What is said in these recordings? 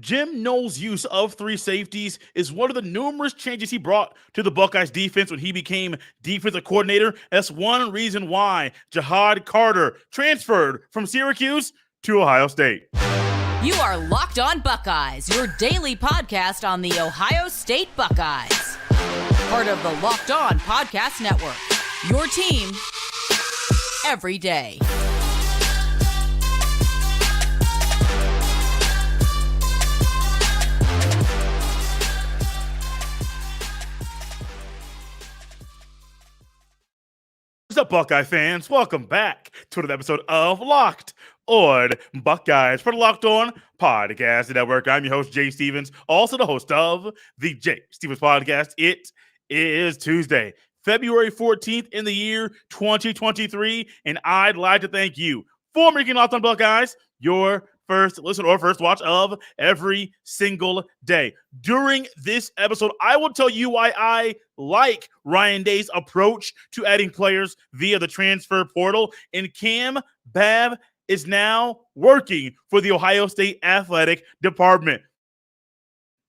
Jim Knowles' use of three safeties is one of the numerous changes he brought to the Buckeyes defense when he became defensive coordinator. That's one reason why Jihad Carter transferred from Syracuse to Ohio State. You are Locked On Buckeyes, your daily podcast on the Ohio State Buckeyes. Part of the Locked On Podcast Network, your team every day. What's up, Buckeye fans? Welcome back to another episode of Locked On Buckeyes for the Locked On Podcast Network. I'm your host, Jay Stevens, also the host of the Jay Stevens Podcast. It is Tuesday, February 14th in the year 2023, and I'd like to thank you for making Locked On Buckeyes your first listen or first watch of every single day. During this episode, I will tell you why I like Ryan Day's approach to adding players via the transfer portal, and Kam Babb is now working for the Ohio State Athletic Department.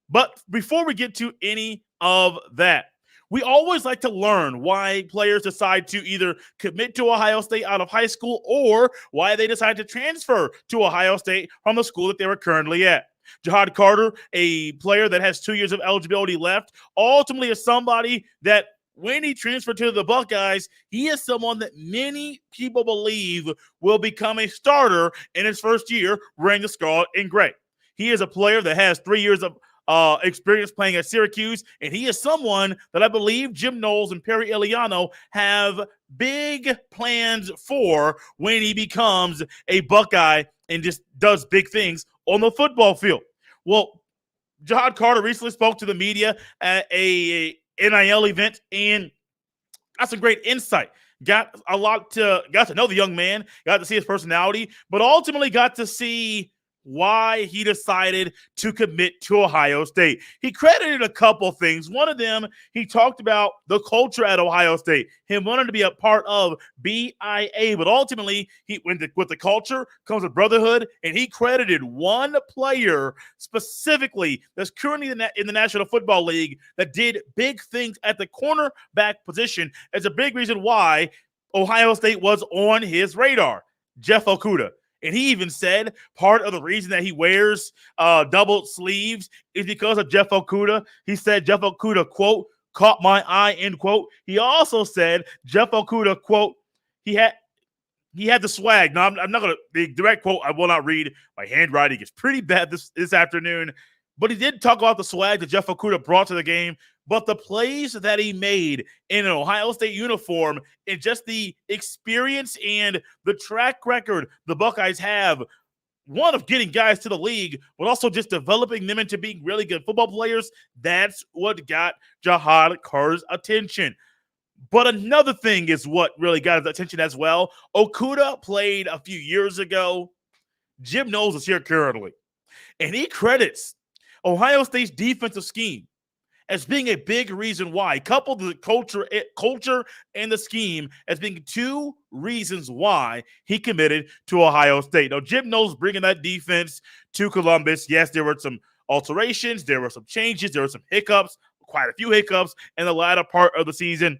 But before we get to any of that, we always like to learn why players decide to either commit to Ohio State out of high school or why they decide to transfer to Ohio State from the school that they were currently at. Jihad Carter, a player that has 2 years of eligibility left, ultimately is somebody that when he transferred to the Buckeyes, he is someone that many people believe will become a starter in his first year wearing the scarlet and gray. He is a player that has 3 years of experience playing at Syracuse, and he is someone that I believe Jim Knowles and Perry Eliano have big plans for when he becomes a Buckeye and just does big things on the football field. Well, Jihad Carter recently spoke to the media at a NIL event and got some great insight. Got to know the young man, got to see his personality, but ultimately got to see why he decided to commit to Ohio State. He credited a couple things. One of them, he talked about the culture at Ohio State, him wanting to be a part of BIA, but ultimately, with the culture comes a brotherhood, and he credited one player specifically that's currently in the National Football League that did big things at the cornerback position as a big reason why Ohio State was on his radar, Jeff Okudah. And he even said part of the reason that he wears double sleeves is because of Jeff Okudah. He said Jeff Okudah, quote, caught my eye, end quote. He also said Jeff Okudah, quote, he had the swag. Now, I'm not going to, the direct quote, I will not read. My handwriting is pretty bad this afternoon. But he did talk about the swag that Jeff Okudah brought to the game, but the plays that he made in an Ohio State uniform and just the experience and the track record the Buckeyes have, one of getting guys to the league, but also just developing them into being really good football players, that's what got Jihad Carter's attention. But another thing is what really got his attention as well. Okudah played a few years ago. Jim Knowles is here currently, and he credits Ohio State's defensive scheme as being a big reason why, coupled the culture and the scheme as being two reasons why he committed to Ohio State. Now, Jim Knowles bringing that defense to Columbus. Yes, there were some alterations. There were some changes. There were some hiccups, quite a few hiccups in the latter part of the season.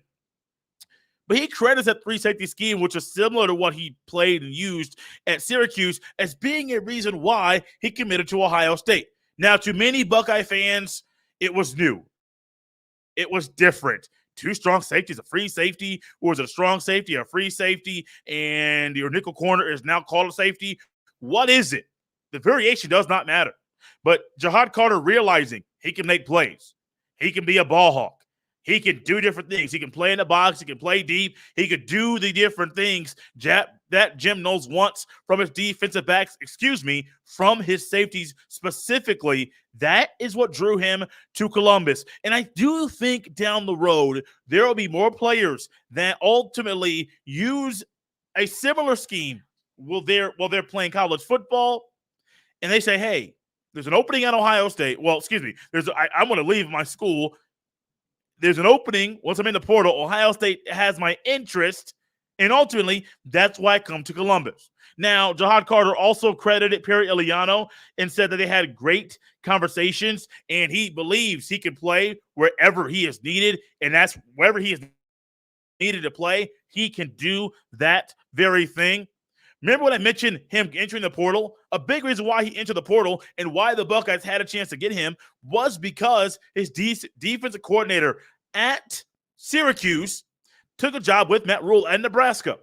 But he credits that three safety scheme, which is similar to what he played and used at Syracuse, as being a reason why he committed to Ohio State. Now, to many Buckeye fans, it was new. It was different. Two strong safeties, a free safety, or is it a strong safety, a free safety, and your nickel corner is now called a safety? What is it? The variation does not matter. But Jihad Carter realizing he can make plays. He can be a ball hawk. He can do different things. He can play in the box. He can play deep. He could do the different things that Jim Knowles wants from his defensive backs, from his safeties specifically. That is what drew him to Columbus. And I do think down the road, there will be more players that ultimately use a similar scheme while they're playing college football. And they say, hey, there's an opening at Ohio State. Well, I'm going to leave my school. There's an opening. Once I'm in the portal, Ohio State has my interest. And ultimately, that's why I come to Columbus. Now, Jihad Carter also credited Perry Eliano and said that they had great conversations, and he believes he can play wherever he is needed, and that's wherever he is needed to play, he can do that very thing. Remember when I mentioned him entering the portal? A big reason why he entered the portal and why the Buckeyes had a chance to get him was because his defensive coordinator at Syracuse took a job with Matt Rule at Nebraska.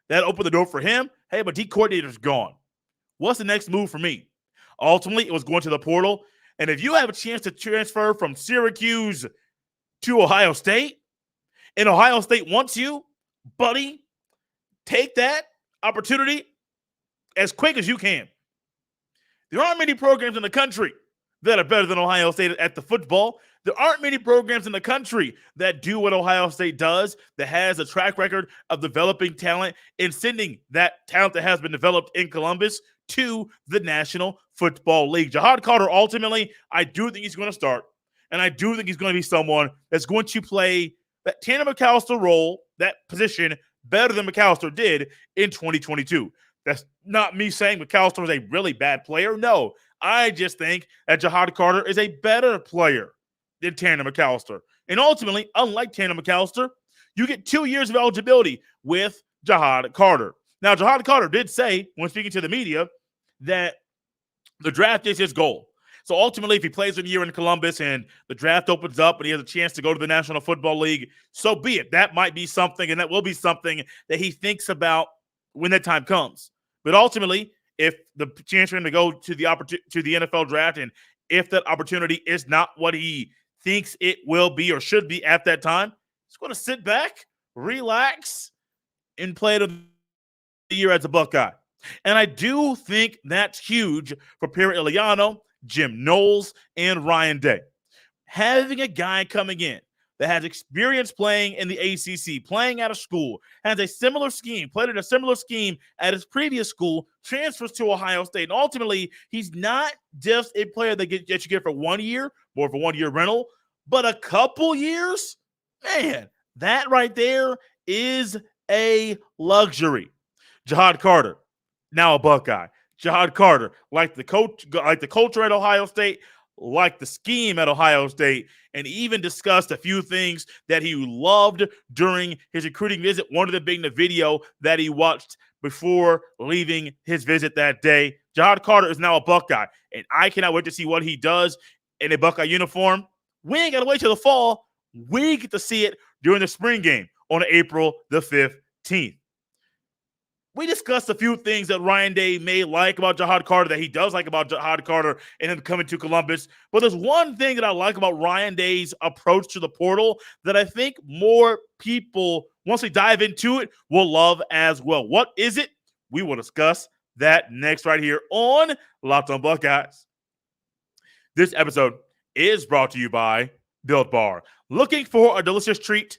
That opened the door for him. Hey, but D coordinator's gone. What's the next move for me? Ultimately, it was going to the portal. And if you have a chance to transfer from Syracuse to Ohio State, and Ohio State wants you, buddy, take that opportunity as quick as you can. There aren't many programs in the country that are better than Ohio State at the football. There aren't many programs in the country that do what Ohio State does, that has a track record of developing talent and sending that talent that has been developed in Columbus to the National Football League. Jihad Carter, ultimately, I do think he's going to start, and I do think he's going to be someone that's going to play that Tanner McAllister role, that position, better than McAllister did in 2022. That's not me saying McAllister was a really bad player. No, I just think that Jihad Carter is a better player than Tanner McAllister. And ultimately, unlike Tanner McAllister, you get 2 years of eligibility with Jihad Carter. Now, Jihad Carter did say, when speaking to the media, that the draft is his goal. So ultimately, if he plays a year in Columbus and the draft opens up and he has a chance to go to the National Football League, so be it. That might be something, and that will be something that he thinks about when that time comes. But ultimately, if the chance for him to go to the NFL draft, and if that opportunity is not what he thinks it will be or should be at that time, he's going to sit back, relax, and play the year as a Buckeye. And I do think that's huge for Perry Eliano, Jim Knowles, and Ryan Day. Having a guy coming in that has experience playing in the ACC, playing out of school, has a similar scheme, played in a similar scheme at his previous school, transfers to Ohio State. And ultimately, he's not just a player that you get for 1 year, more of a 1 year rental, but a couple years. Man, that right there is a luxury. Jihad Carter, now a Buckeye. Jihad Carter, like the culture at Ohio State, like the scheme at Ohio State, and even discussed a few things that he loved during his recruiting visit, one of them being the video that he watched before leaving his visit that day. Jihad Carter is now a Buckeye, and I cannot wait to see what he does in a Buckeye uniform. We ain't got to wait till the fall. We get to see it during the spring game on April the 15th. We discussed a few things that Ryan Day may like about Jihad Carter, that he does like about Jihad Carter and him coming to Columbus. But there's one thing that I like about Ryan Day's approach to the portal that I think more people, once they dive into it, will love as well. What is it? We will discuss that next right here on Locked on Buckeyes. This episode is brought to you by Built Bar. Looking for a delicious treat,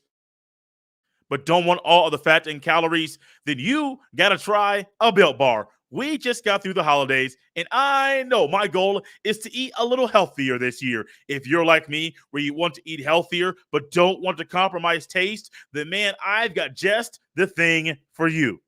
but don't want all of the fat and calories? Then you got to try a Built Bar. We just got through the holidays, and I know my goal is to eat a little healthier this year. If you're like me, where you want to eat healthier but don't want to compromise taste, then man, I've got just the thing for you.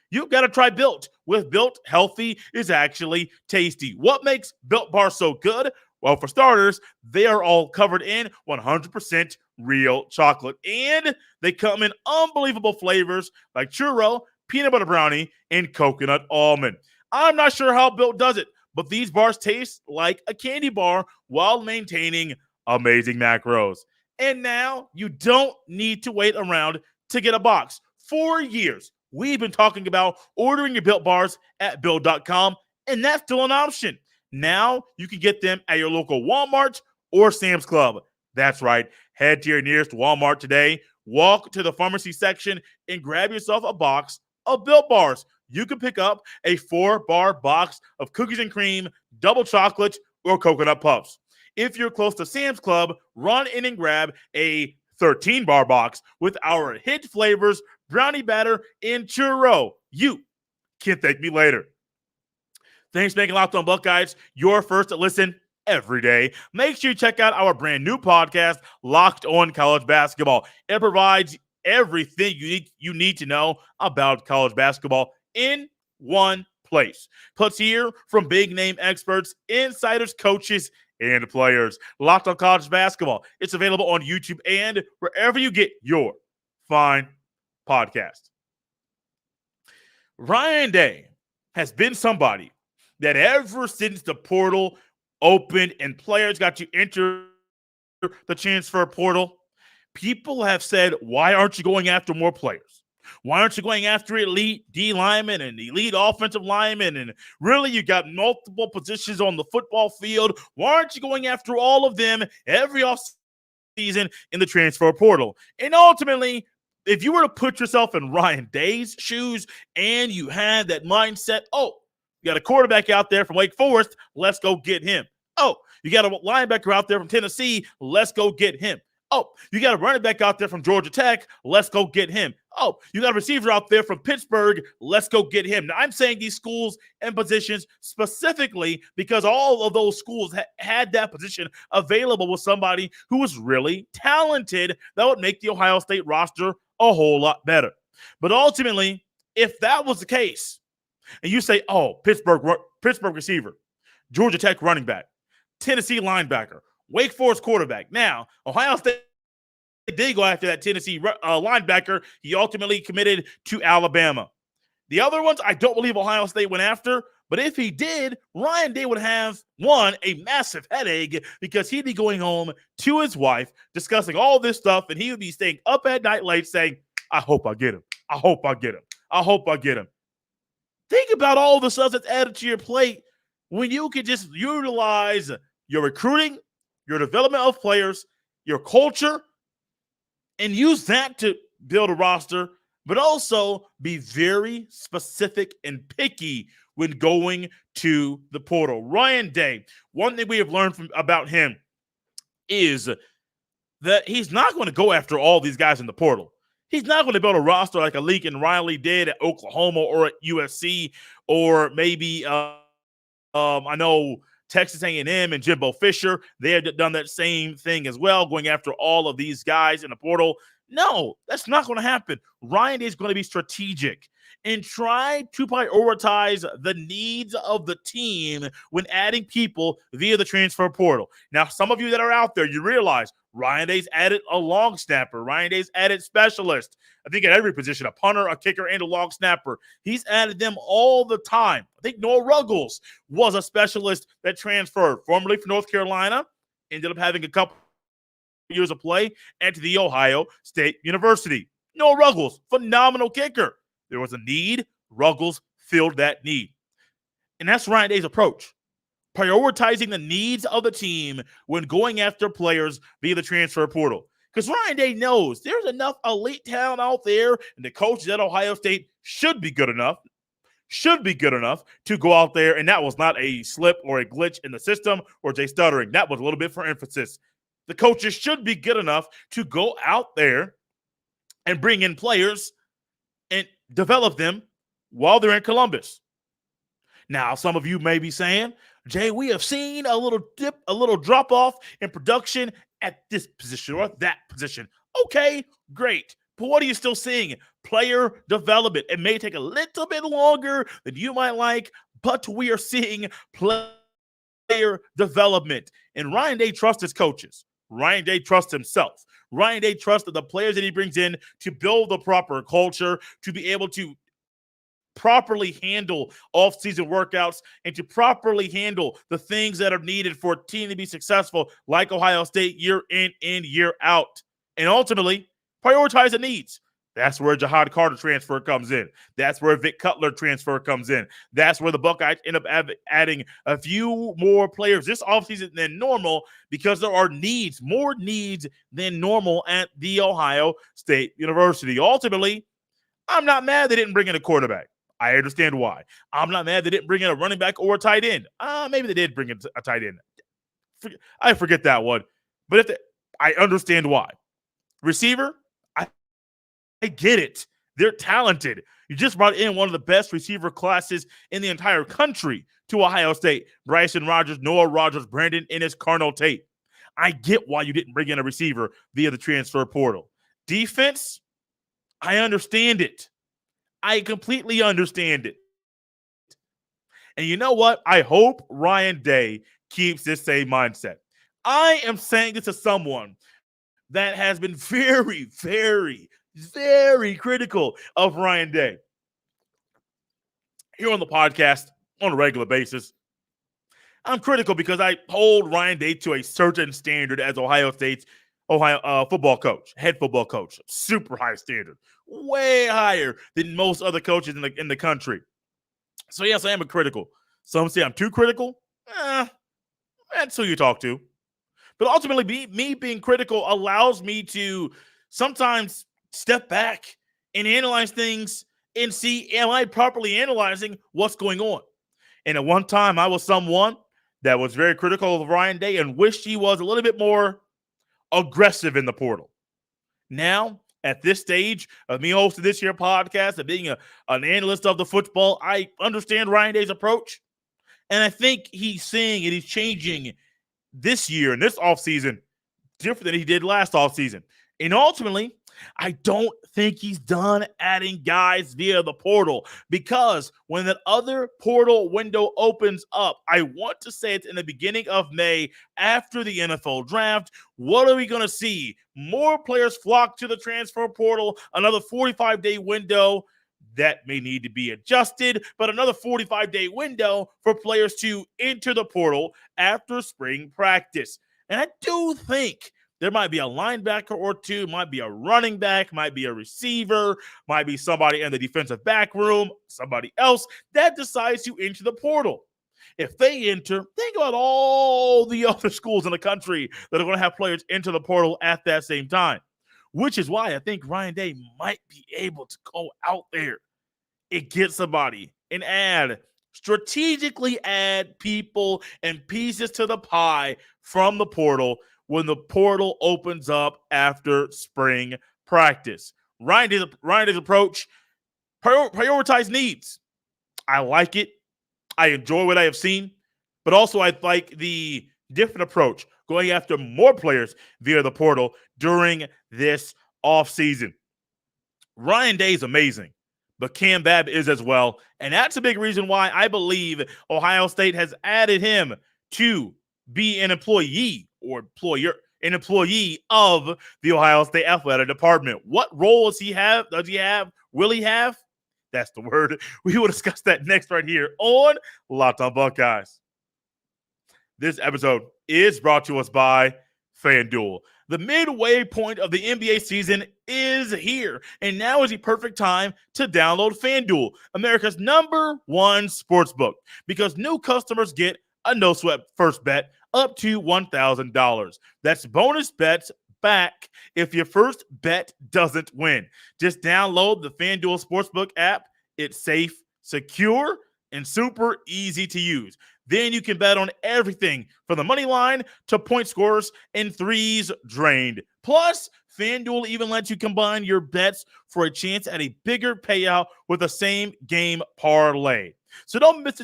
You've got to try Built. With Built, healthy is actually tasty. What makes Built Bar so good? Well, for starters, they are all covered in 100% real chocolate, and they come in unbelievable flavors like churro, peanut butter brownie, and coconut almond. I'm not sure how Built does it, but these bars taste like a candy bar while maintaining amazing macros. And now you don't need to wait around to get a box. For years, we've been talking about ordering your Built bars at Built.com, and that's still an option. Now you can get them at your local Walmart or Sam's Club. That's right. Head to your nearest Walmart today, walk to the pharmacy section, and grab yourself a box of Built Bars. You can pick up a 4-bar box of cookies and cream, double chocolate, or coconut puffs. If you're close to Sam's Club, run in and grab a 13-bar box with our hit flavors, brownie batter, and churro. You can thank me later. Thanks for making Locked on Buckeyes your first listen every day. Make sure you check out our brand new podcast, Locked on College Basketball. It provides everything you need to know about college basketball in one place. Plus, hear from big-name experts, insiders, coaches, and players. Locked on College Basketball. It's available on YouTube and wherever you get your fine podcast. Ryan Day has been somebody that ever since the portal opened and players got to enter the transfer portal, people have said, why aren't you going after more players? Why aren't you going after elite D linemen and elite offensive linemen? And really, you got multiple positions on the football field. Why aren't you going after all of them every offseason in the transfer portal? And ultimately, if you were to put yourself in Ryan Day's shoes and you had that mindset, oh, you got a quarterback out there from Wake Forest, let's go get him. Oh, you got a linebacker out there from Tennessee, let's go get him. Oh, you got a running back out there from Georgia Tech, let's go get him. Oh, you got a receiver out there from Pittsburgh, let's go get him. Now, I'm saying these schools and positions specifically because all of those schools had that position available with somebody who was really talented that would make the Ohio State roster a whole lot better. But ultimately, if that was the case, and you say, oh, Pittsburgh receiver, Georgia Tech running back, Tennessee linebacker, Wake Forest quarterback. Now, Ohio State did go after that Tennessee linebacker. He ultimately committed to Alabama. The other ones, I don't believe Ohio State went after, but if he did, Ryan Day would have, one, a massive headache because he'd be going home to his wife discussing all this stuff, and he would be staying up at night late saying, I hope I get him. I hope I get him. I hope I get him. Think about all the stuff that's added to your plate when you can just utilize your recruiting, your development of players, your culture, and use that to build a roster, but also be very specific and picky when going to the portal. Ryan Day, one thing we have learned about him is that he's not going to go after all these guys in the portal. He's not going to build a roster like a Lincoln Riley did at Oklahoma or at USC, or maybe I know Texas A&M and Jimbo Fisher, they have done that same thing as well, going after all of these guys in the portal. No, that's not going to happen. Ryan is going to be strategic and try to prioritize the needs of the team when adding people via the transfer portal. Now, some of you that are out there, you realize Ryan Day's added a long snapper. Ryan Day's added specialist. I think at every position, a punter, a kicker, and a long snapper. He's added them all the time. I think Noah Ruggles was a specialist that transferred, formerly from North Carolina, ended up having a couple years of play at the Ohio State University. Noah Ruggles, phenomenal kicker. There was a need. Ruggles filled that need. And that's Ryan Day's approach. Prioritizing the needs of the team when going after players via the transfer portal. Because Ryan Day knows there's enough elite talent out there, and the coaches at Ohio State should be good enough to go out there. And that was not a slip or a glitch in the system or Jay stuttering. That was a little bit for emphasis. The coaches should be good enough to go out there and bring in players and develop them while they're in Columbus. Now, some of you may be saying, Jay, we have seen a little dip, a little drop off in production at this position or that position. Okay, great. But what are you still seeing? Player development. It may take a little bit longer than you might like, but we are seeing player development. And Ryan Day trusts his coaches. Ryan Day trusts himself. Ryan Day trusts the players that he brings in to build the proper culture, to be able to properly handle off-season workouts and to properly handle the things that are needed for a team to be successful like Ohio State year in and year out. And ultimately, prioritize the needs. That's where Jihad Carter transfer comes in. That's where Vic Cutler transfer comes in. That's where the Buckeyes end up adding a few more players this offseason than normal because there are needs, more needs than normal at the Ohio State University. Ultimately, I'm not mad they didn't bring in a quarterback. I understand why. I'm not mad they didn't bring in a running back or a tight end. Maybe they did bring in a tight end. I forget that one. But I understand why. Receiver, I get it. They're talented. You just brought in one of the best receiver classes in the entire country to Ohio State. Bryson Rogers, Noah Rogers, Brandon Ennis, Carnell Tate. I get why you didn't bring in a receiver via the transfer portal. Defense, I understand it. I completely understand it. And you know what? I hope Ryan Day keeps this same mindset. I am saying this to someone that has been very, very, very critical of Ryan Day here on the podcast on a regular basis. I'm critical because I hold Ryan Day to a certain standard as Ohio State's football coach, head football coach. Super high standard, way higher than most other coaches in the country. So yes, I am critical. Some say I'm too critical. That's who you talk to. But ultimately, me being critical allows me to sometimes step back and analyze things and see, am I properly analyzing what's going on? And at one time, I was someone that was very critical of Ryan Day and wished he was a little bit more aggressive in the portal. Now, at this stage of me hosting this here podcast and being an analyst of the football, I understand Ryan Day's approach. And I think he's seeing and he's changing this year and this offseason different than he did last offseason. And ultimately, I don't think he's done adding guys via the portal, because when that other portal window opens up, I want to say it's in the beginning of May after the NFL draft. What are we going to see? More players flock to the transfer portal, another 45-day window that may need to be adjusted, but another 45-day window for players to enter the portal after spring practice. And I do think there might be a linebacker or two, might be a running back, might be a receiver, might be somebody in the defensive back room, somebody else that decides to enter the portal. If they enter, think about all the other schools in the country that are going to have players enter the portal at that same time, which is why I think Ryan Day might be able to go out there and get somebody and strategically add people and pieces to the pie from the portal when the portal opens up after spring practice. Ryan Day's approach, prioritize needs. I like it. I enjoy what I have seen, but also I like the different approach, going after more players via the portal during this offseason. Ryan Day is amazing, but Kam Babb is as well, and that's a big reason why I believe Ohio State has added him to be an employee of the Ohio State Athletic Department. What role does he have? Will he have? That's the word. We will discuss that next right here on Locked On Buckeyes. This episode is brought to us by FanDuel. The midway point of the NBA season is here, and now is the perfect time to download FanDuel, America's #1 sportsbook, because new customers get a no-sweat first bet up to $1,000. That's bonus bets back if your first bet doesn't win. Just download the FanDuel Sportsbook app. It's safe, secure, and super easy to use. Then you can bet on everything from the money line to point scorers and threes drained. Plus, FanDuel even lets you combine your bets for a chance at a bigger payout with the same game parlay. So don't miss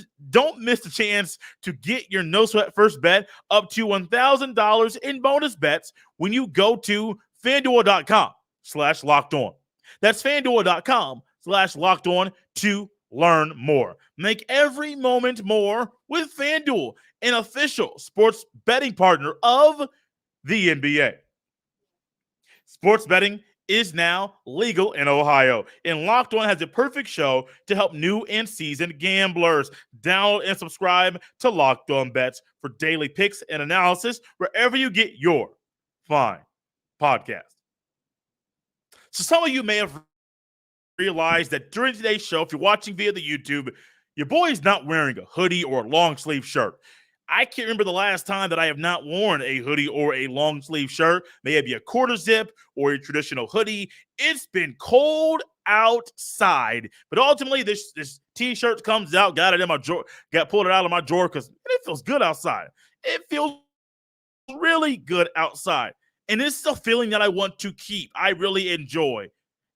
the chance to get your no sweat first bet up to $1,000 in bonus bets when you go to FanDuel.com/lockedon. That's FanDuel.com/lockedon to learn more. Make every moment more with FanDuel, an official sports betting partner of the NBA. Sports betting is now legal in Ohio, and Locked On has the perfect show to help new and seasoned gamblers. Download and subscribe to Locked On Bets for daily picks and analysis wherever you get your fine podcast. So some of you may have realized that during today's show, if you're watching via the YouTube, your boy is not wearing a hoodie or a long sleeve shirt. I can't remember the last time that I have not worn a hoodie or a long sleeve shirt. Maybe a quarter zip or a traditional hoodie. It's been cold outside, but ultimately this t-shirt comes out. Got it in my drawer. Pulled it out of my drawer because it feels good outside. It feels really good outside, and this is a feeling that I want to keep. I really enjoy.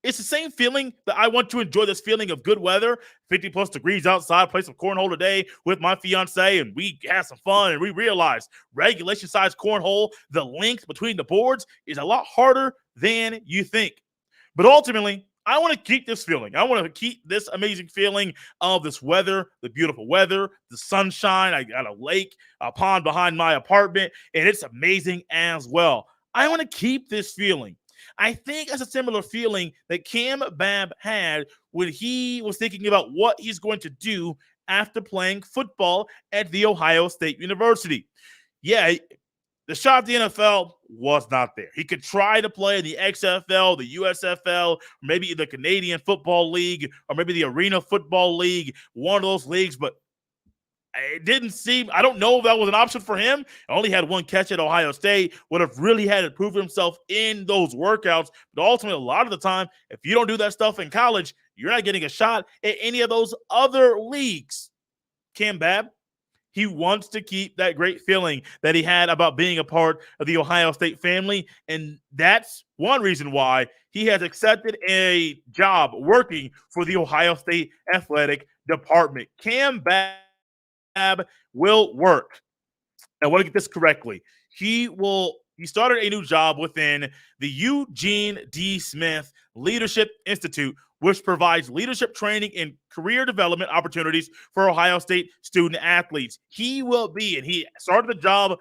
It's the same feeling that I want to enjoy, this feeling of good weather, 50 plus degrees outside, play some cornhole today with my fiance, and we had some fun, and we realized regulation size cornhole, the length between the boards is a lot harder than you think. But ultimately, I want to keep this feeling. I want to keep this amazing feeling of this weather, the beautiful weather, the sunshine. I got a lake, a pond behind my apartment, and it's amazing as well. I want to keep this feeling. I think it's a similar feeling that Kam Babb had when he was thinking about what he's going to do after playing football at The Ohio State University. Yeah, the shot at the NFL was not there. He could try to play in the XFL, the USFL, maybe the Canadian Football League, or maybe the Arena Football League, one of those leagues, but it didn't seem, I don't know if that was an option for him. Only had one catch at Ohio State, would have really had to prove himself in those workouts. But ultimately, a lot of the time, if you don't do that stuff in college, you're not getting a shot at any of those other leagues. Kam Babb, he wants to keep that great feeling that he had about being a part of the Ohio State family. And that's one reason why he has accepted a job working for the Ohio State Athletic Department. Kam Babb will work. I want to get this correctly. He started a new job within the Eugene D. Smith Leadership Institute, which provides leadership training and career development opportunities for Ohio State student athletes. He will be, and he started the job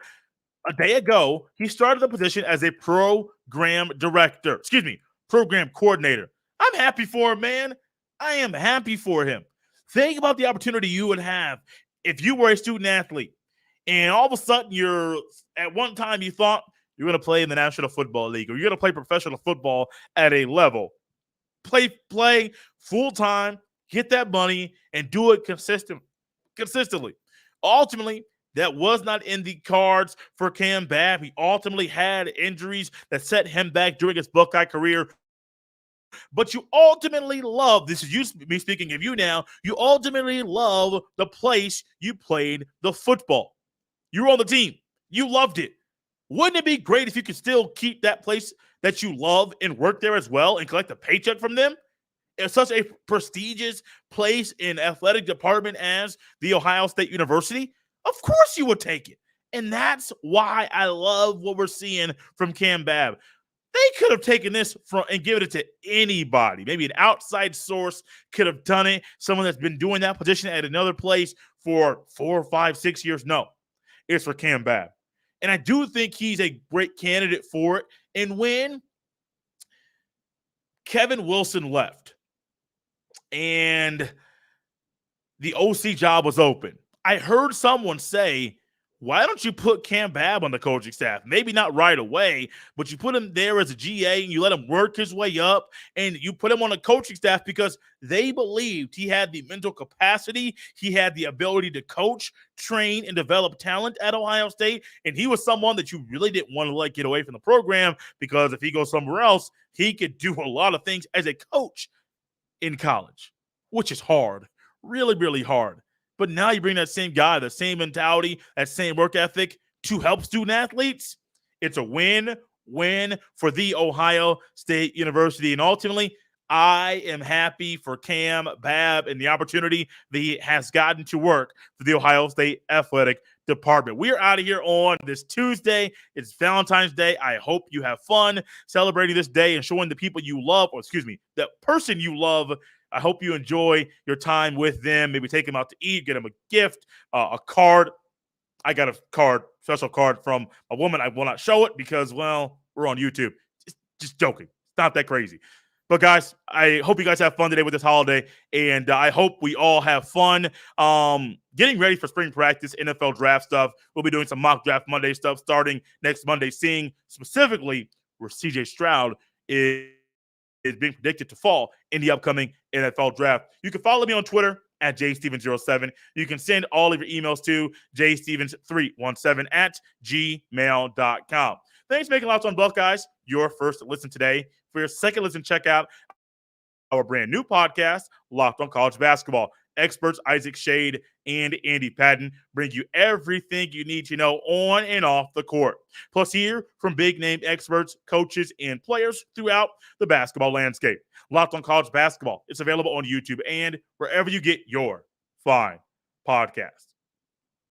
a day ago. He started the position as a program coordinator. I'm happy for him, man. I am happy for him. Think about the opportunity you would have if you were a student athlete and all of a sudden at one time you thought you're going to play in the National Football League or you're going to play professional football at a level. Play full-time, get that money, and do it consistently. Ultimately, that was not in the cards for Kam Babb. He ultimately had injuries that set him back during his Buckeye career. But you ultimately love, this is me speaking of you now, you ultimately love the place you played the football. You were on the team. You loved it. Wouldn't it be great if you could still keep that place that you love and work there as well and collect a paycheck from them? It's such a prestigious place in athletic department as the Ohio State University. Of course you would take it. And that's why I love what we're seeing from Kam Babb. They could have taken this and given it to anybody. Maybe an outside source could have done it. Someone that's been doing that position at another place for 4, 5, 6 years. No, it's for Kam Babb. And I do think he's a great candidate for it. And when Kevin Wilson left and the OC job was open, I heard someone say, why don't you put Kam Babb on the coaching staff? Maybe not right away, but you put him there as a GA and you let him work his way up and you put him on the coaching staff because they believed he had the mental capacity. He had the ability to coach, train, and develop talent at Ohio State. And he was someone that you really didn't want to let get away from the program because if he goes somewhere else, he could do a lot of things as a coach in college, which is hard, really, really hard. But now you bring that same guy, the same mentality, that same work ethic to help student athletes. It's a win-win for the Ohio State University. And ultimately, I am happy for Kam Babb and the opportunity that he has gotten to work for the Ohio State Athletic Department. We are out of here on this Tuesday. It's Valentine's Day. I hope you have fun celebrating this day and showing the people you love, that person you love. I hope you enjoy your time with them. Maybe take them out to eat, get them a gift, a card. I got a special card from a woman. I will not show it because, well, we're on YouTube. Just joking. It's not that crazy. But, guys, I hope you guys have fun today with this holiday, and I hope we all have fun getting ready for spring practice, NFL draft stuff. We'll be doing some mock draft Monday stuff starting next Monday, seeing specifically where C.J. Stroud is being predicted to fall in the upcoming NFL draft. You can follow me on Twitter at jstevens07. You can send all of your emails to jstevens317 at gmail.com. Thanks for making Locked On Buckeyes your first listen today. For your second listen, check out our brand new podcast, Locked On College Basketball. Experts Isaac Shade and Andy Patton bring you everything you need to know on and off the court. Plus, hear from big-name experts, coaches, and players throughout the basketball landscape. Locked On College Basketball. It's available on YouTube and wherever you get your fine podcasts.